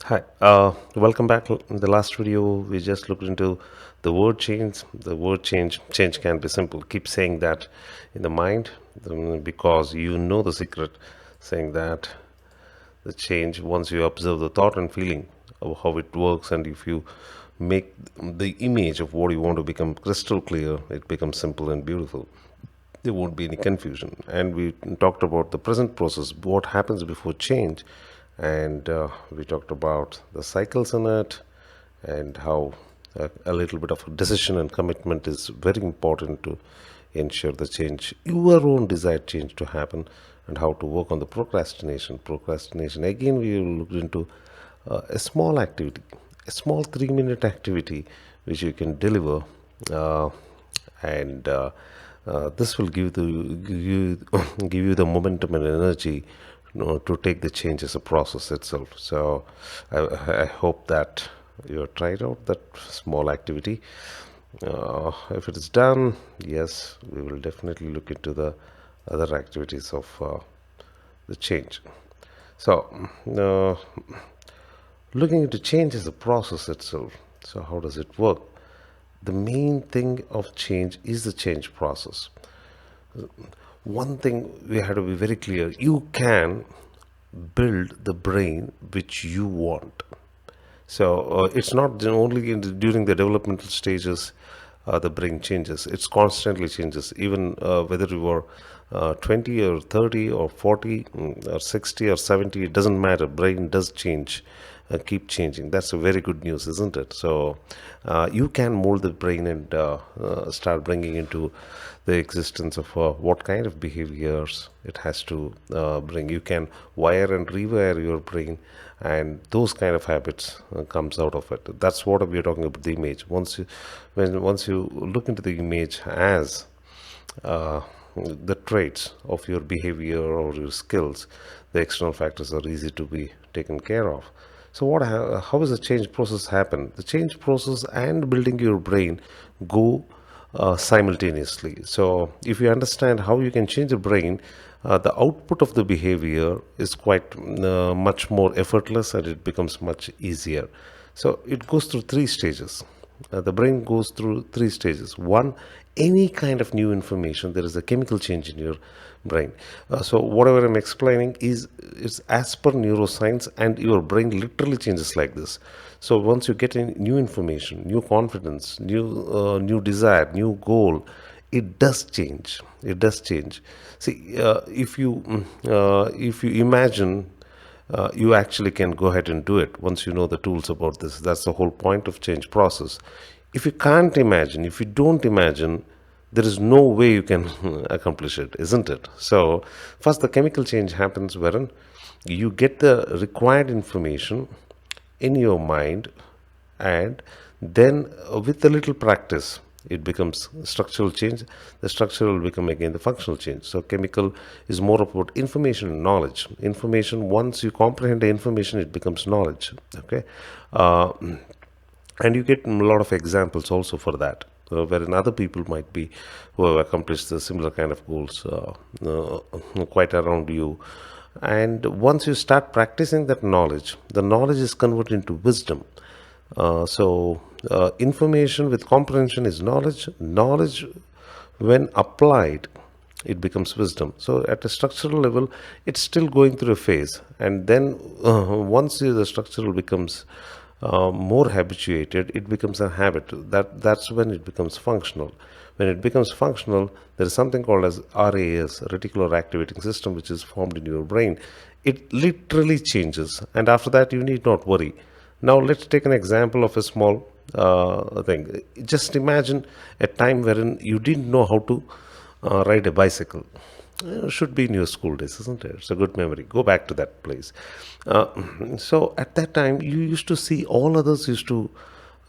Hi, welcome back. In the last video, we just looked into the word change. The word change can be simple. Keep saying that in the mind because you know the secret, saying that the change, once you observe the thought and feeling of how it works, and if you make the image of what you want to become crystal clear, it becomes simple and beautiful. There won't be any confusion. And we talked about the present process, what happens before change, and we talked about the cycles in it, and how a little bit of decision and commitment is very important to ensure the change, your own desired change to happen, and how to work on the procrastination. Procrastination, again, we looked into a small activity, a small 3-minute activity which you can deliver, uh, and this will give you the momentum and energy, to take the change as a process itself. So I hope that you have tried out that small activity. If it is done, yes, we will definitely look into the other activities of the change. So, uh, looking into change as a process itself. So, how does it work? The main thing of change is the change process. One thing we have to be very clear: you can build the brain which you want. So it's not only during the developmental stages the brain changes. It's constantly changes. Even whether you are 20 or 30 or 40 or 60 or 70, it doesn't matter. Brain does change, keep changing. That's a very good news, isn't it? So you can mold the brain and start bringing into the existence of what kind of behaviors it has to bring. You can wire and rewire your brain, and those kind of habits comes out of it. That's what we are talking about, the image. Once you look into the image as the traits of your behavior or your skills, the external factors are easy to be taken care of. So how does the change process happen? The change process and building your brain go simultaneously. So if you understand how you can change the brain, the output of the behavior is quite much more effortless, and it becomes much easier. So it goes through three stages. The brain goes through three stages. One, any kind of new information, there is a chemical change in your brain. So whatever I'm explaining is as per neuroscience, and your brain literally changes like this. So once you get in new information, new confidence, new desire, new goal, it does change. It does change. See, if you imagine, you actually can go ahead and do it once you know the tools about this. That's the whole point of change process. If you can't imagine, if you don't imagine, there is no way you can accomplish it, isn't it? So first, the chemical change happens wherein you get the required information in your mind, and then with a little practice, it becomes structural change. The structural will become again the functional change. So chemical is more about information and knowledge. Information, once you comprehend the information, it becomes knowledge. Okay. uh, and you get a lot of examples also for that, wherein other people might be who have accomplished the similar kind of goals quite around you. And once you start practicing that knowledge, the knowledge is converted into wisdom. Information with comprehension is knowledge. Knowledge, when applied, it becomes wisdom. So at a structural level, it's still going through a phase, and then once the structural becomes more habituated, it becomes a habit. That's when it becomes functional. When it becomes functional, there is something called as RAS, reticular activating system, which is formed in your brain. It literally changes, and after that, you need not worry. Now, let's take an example of a small thing. Just imagine a time wherein you didn't know how to ride a bicycle. Should be in your school days, isn't it? It's a good memory. Go back to that place. Uh, so at that time, you used to see all others used to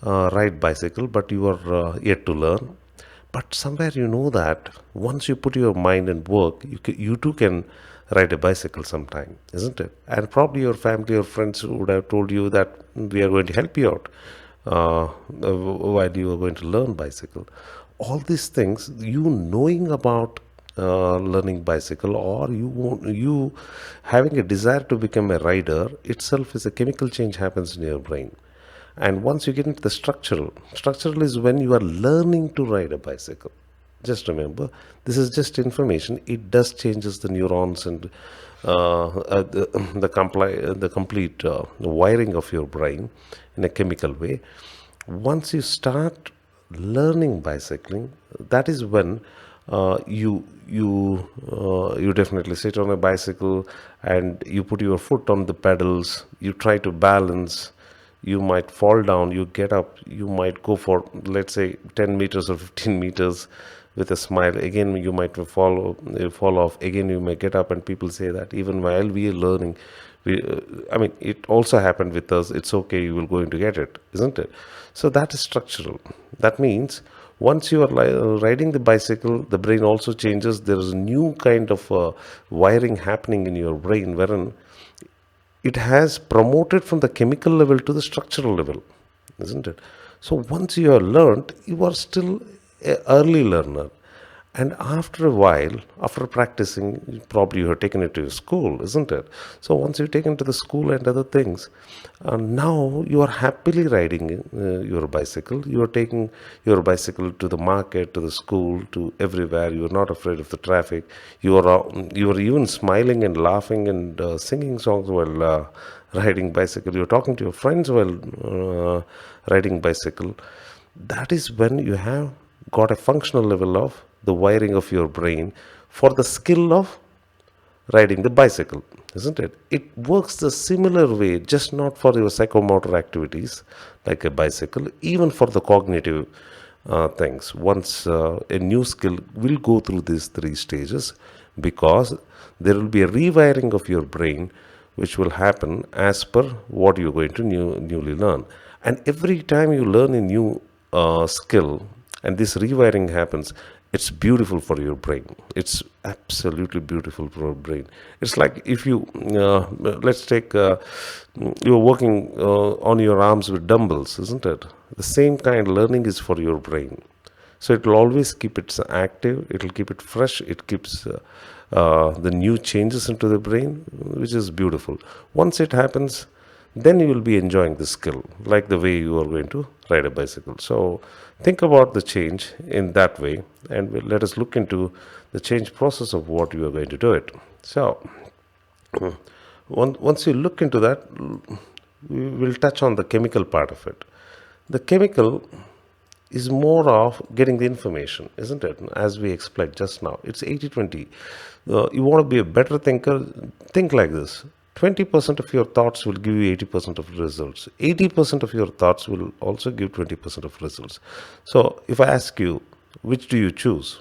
ride bicycle, but you are yet to learn. But somewhere you know that once you put your mind and work, you too can ride a bicycle sometime, isn't it? And probably your family or friends would have told you that we are going to help you out while you are going to learn bicycle. All these things, you knowing about learning bicycle, or you having a desire to become a rider itself is a chemical change happens in your brain. And once you get into the structural is when you are learning to ride a bicycle. Just remember, this is just information. It does changes the neurons and the complete wiring of your brain in a chemical way. Once you start learning bicycling, that is when you definitely sit on a bicycle and you put your foot on the pedals. You try to balance. You might fall down. You get up. You might go for, let's say, 10 meters or 15 meters with a smile. Again, you might fall off. Again, you may get up, and people say that even while we are learning, I mean, it also happened with us. It's okay, you will going to get it, isn't it? So that is structural. That means once you are riding the bicycle, the brain also changes. There is a new kind of wiring happening in your brain, wherein it has promoted from the chemical level to the structural level, isn't it? So once you have learned, you are still an early learner. And after a while, after practicing, probably you have taken it to your school, isn't it? So once you take it to the school and other things, now you are happily riding your bicycle. You are taking your bicycle to the market, to the school, to everywhere. You are not afraid of the traffic. You are even smiling and laughing and singing songs while riding bicycle. You are talking to your friends while riding bicycle. That is when you have got a functional level of the wiring of your brain for the skill of riding the bicycle, isn't it? It works the similar way, just not for your psychomotor activities like a bicycle, even for the cognitive things. Once a new skill will go through these three stages, because there will be a rewiring of your brain which will happen as per what you're going to newly learn. And every time you learn a new skill and this rewiring happens, it's beautiful for your brain. It's absolutely beautiful for your brain. It's like if you let's take you're working on your arms with dumbbells, isn't it? The same kind of learning is for your brain. So it will always keep it active, it will keep it fresh, it keeps the new changes into the brain, which is beautiful. Once it happens, then you will be enjoying the skill like the way you are going to ride a bicycle. So think about the change in that way, and let us look into the change process of what you are going to do it. So once you look into that, we will touch on the chemical part of it. The chemical is more of getting the information, isn't it? As we explained just now, it's 80-20. You want to be a better thinker, think like this. 20% of your thoughts will give you 80% of results. 80% of your thoughts will also give 20% of results. So if I ask you, which do you choose?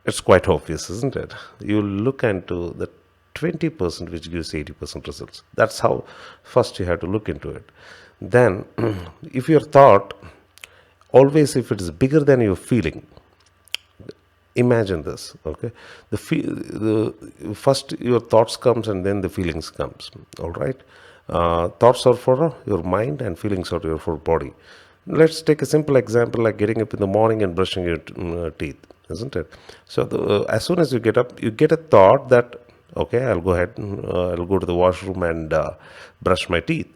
It's quite obvious, isn't it? You look into the 20% which gives 80% results. That's how first you have to look into it. Then, if your thought, always if it is bigger than your feeling, imagine this, okay? The first your thoughts comes and then the feelings comes, all right? Thoughts are for your mind and feelings are for body. Let's take a simple example like getting up in the morning and brushing your teeth, isn't it? So as soon as you get up, you get a thought that, okay, I'll go ahead, I'll go to the washroom and brush my teeth.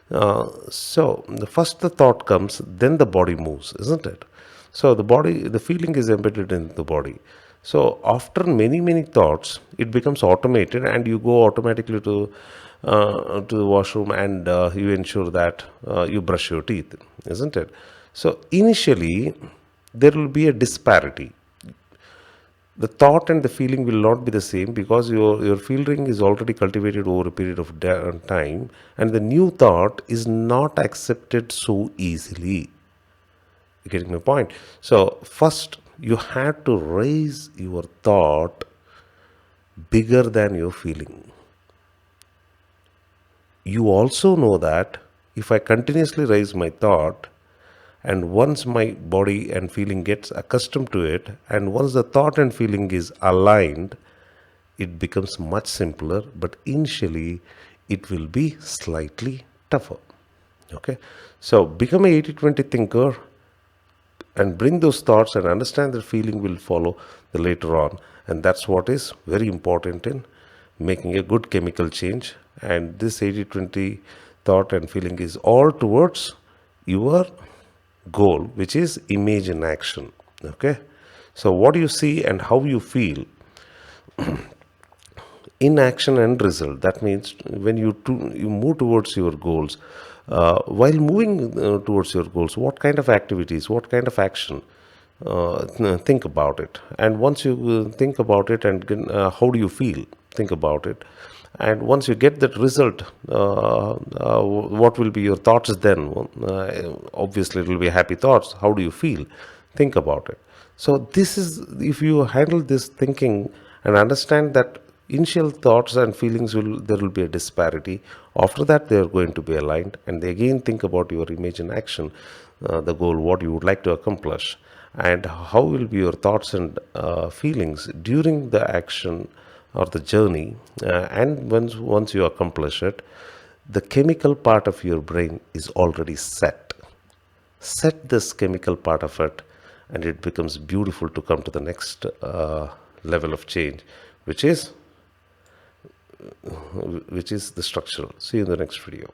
So the first the thought comes, then the body moves, isn't it? So the feeling is embedded in the body. So after many thoughts, it becomes automated, and you go automatically to the washroom and you ensure that you brush your teeth, isn't it? So initially, there will be a disparity. The thought and the feeling will not be the same, because your feeling is already cultivated over a period of time, and the new thought is not accepted so easily. You getting my point? So first you have to raise your thought bigger than your feeling. You also know that if I continuously raise my thought, and once my body and feeling gets accustomed to it, and once the thought and feeling is aligned, it becomes much simpler, but initially it will be slightly tougher. Okay, so become a 80-20 thinker and bring those thoughts and understand that feeling will follow the later on. And that's what is very important in making a good chemical change. And this 80-20 thought and feeling is all towards your goal, which is image in action. Okay, so what you see and how you feel in action and result. That means when you move towards your goals, while moving towards your goals, what kind of activities, what kind of action, think about it. And once you think about it, and how do you feel, think about it. And once you get that result, what will be your thoughts then? Obviously it will be happy thoughts. How do you feel? Think about it. So this is, if you handle this thinking and understand that initial thoughts and feelings, there will be a disparity. After that, they are going to be aligned, and they again think about your image in action, the goal, what you would like to accomplish, and how will be your thoughts and feelings during the action or the journey. And once you accomplish it, the chemical part of your brain is already set this chemical part of it, and it becomes beautiful to come to the next level of change, which is the structural. See you in the next video.